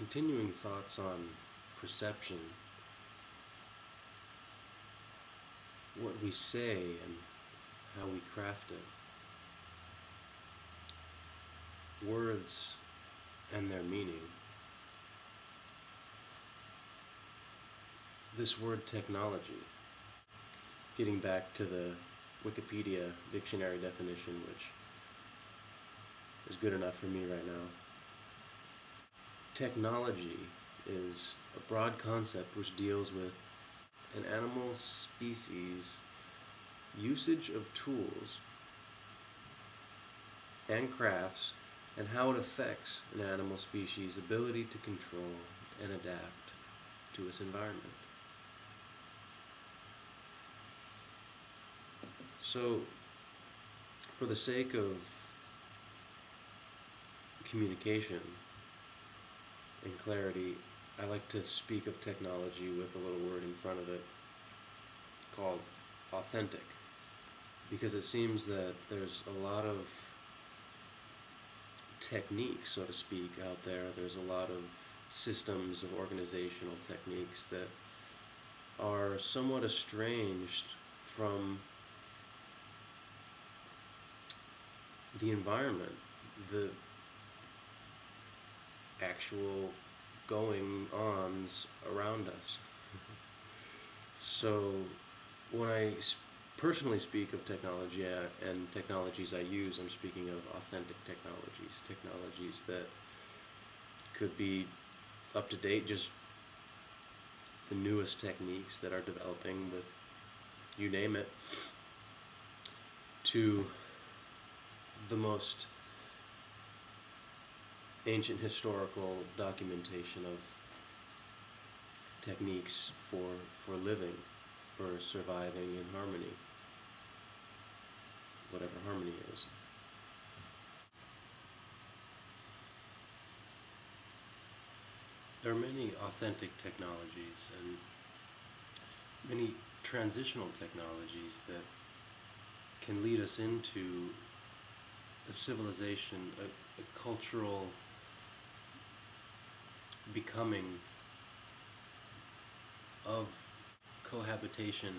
Continuing thoughts on perception, what we say and how we craft it, words and their meaning. This word technology, getting back to the Wikipedia dictionary definition, which is good enough for me right now. Technology is a broad concept which deals with an animal species' usage of tools and crafts and how it affects an animal species' ability to control and adapt to its environment. So, for the sake of communication and clarity, I like to speak of technology with a little word in front of it called authentic, because it seems that there's a lot of techniques, so to speak, out there. There's a lot of systems of organizational techniques that are somewhat estranged from the environment, the actual going-ons around us. So when I personally speak of technology and technologies I use, I'm speaking of authentic technologies that could be up to date, just the newest techniques that are developing with, you name it, to the most ancient historical documentation of techniques for living, for surviving in harmony, whatever harmony is. There are many authentic technologies and many transitional technologies that can lead us into a civilization, a cultural becoming of cohabitation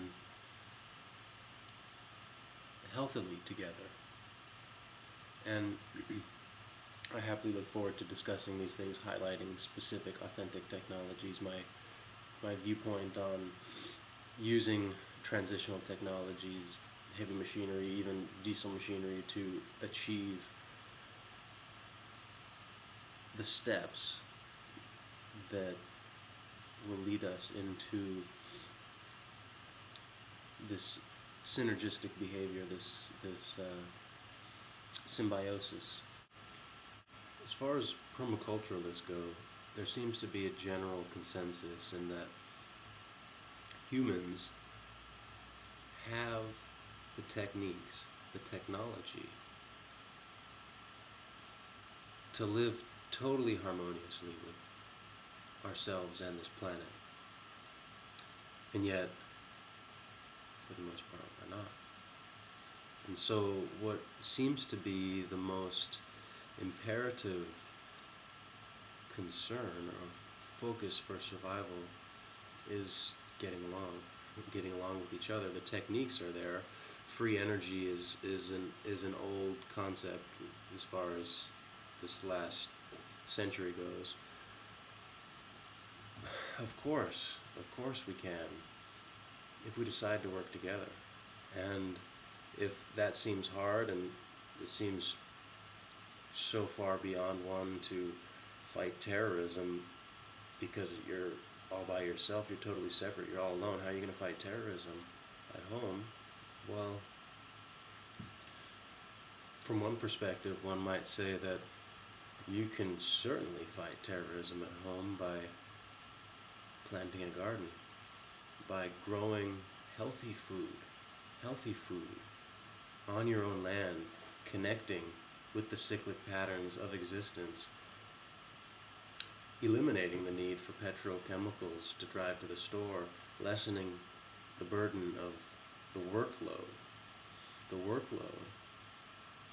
healthily together. And I happily look forward to discussing these things, highlighting specific authentic technologies, my viewpoint on using transitional technologies, heavy machinery, even diesel machinery, to achieve the steps that will lead us into this synergistic behavior, this symbiosis. As far as permaculturalists go, there seems to be a general consensus in that humans have the techniques, the technology, to live totally harmoniously with ourselves and this planet. And yet, for the most part, we're not. And so what seems to be the most imperative concern or focus for survival is getting along with each other. The techniques are there. Free energy is an old concept as far as this last century goes. Of course we can, if we decide to work together. And if that seems hard and it seems so far beyond one to fight terrorism because you're all by yourself, you're totally separate, you're all alone, how are you going to fight terrorism at home? Well, from one perspective, one might say that you can certainly fight terrorism at home by planting a garden, by growing healthy food on your own land, connecting with the cyclic patterns of existence, eliminating the need for petrochemicals to drive to the store, lessening the burden of the workload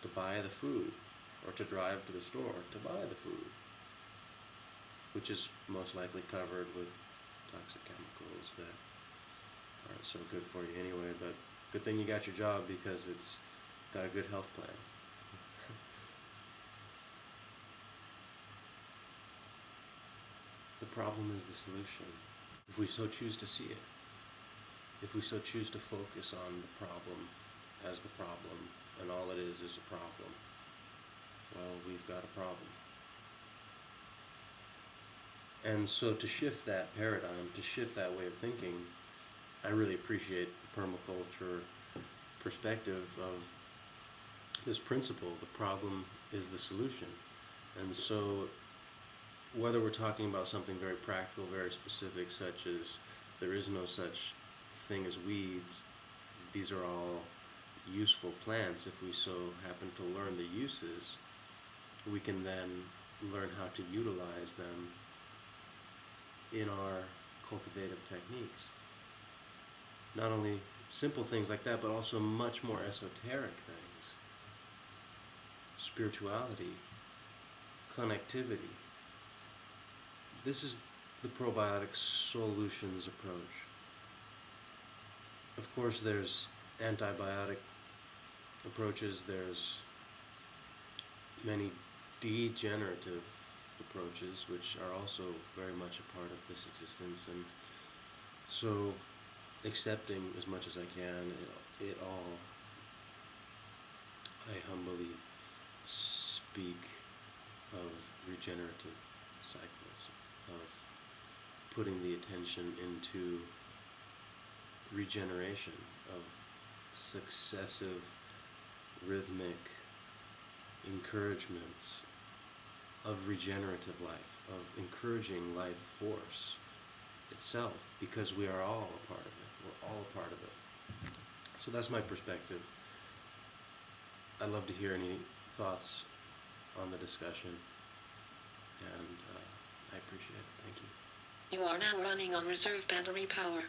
to buy the food, or to drive to the store to buy the food. which is most likely covered with toxic chemicals that aren't so good for you anyway. But good thing you got your job, because it's got a good health plan. The problem is the solution, if we so choose to see it. If we so choose to focus on the problem as the problem, and all it is a problem, well, we've got a problem. And so to shift that paradigm, to shift that way of thinking, I really appreciate the permaculture perspective of this principle: the problem is the solution. And so whether we're talking about something very practical, very specific, such as there is no such thing as weeds, these are all useful plants. If we so happen to learn the uses, we can then learn how to utilize them in our cultivative techniques. Not only simple things like that, but also much more esoteric things: spirituality, connectivity. This is the probiotic Soulutions approach. Of course, there's antibiotic approaches, there's many degenerative approaches, which are also very much a part of this existence. And so accepting as much as I can it all, I humbly speak of regenerative cycles, of putting the attention into regeneration, of successive rhythmic encouragements of regenerative life, of encouraging life force itself, because we are all a part of it. We're all a part of it. So that's my perspective. I'd love to hear any thoughts on the discussion, and I appreciate it. Thank you. You are now running on reserve battery power.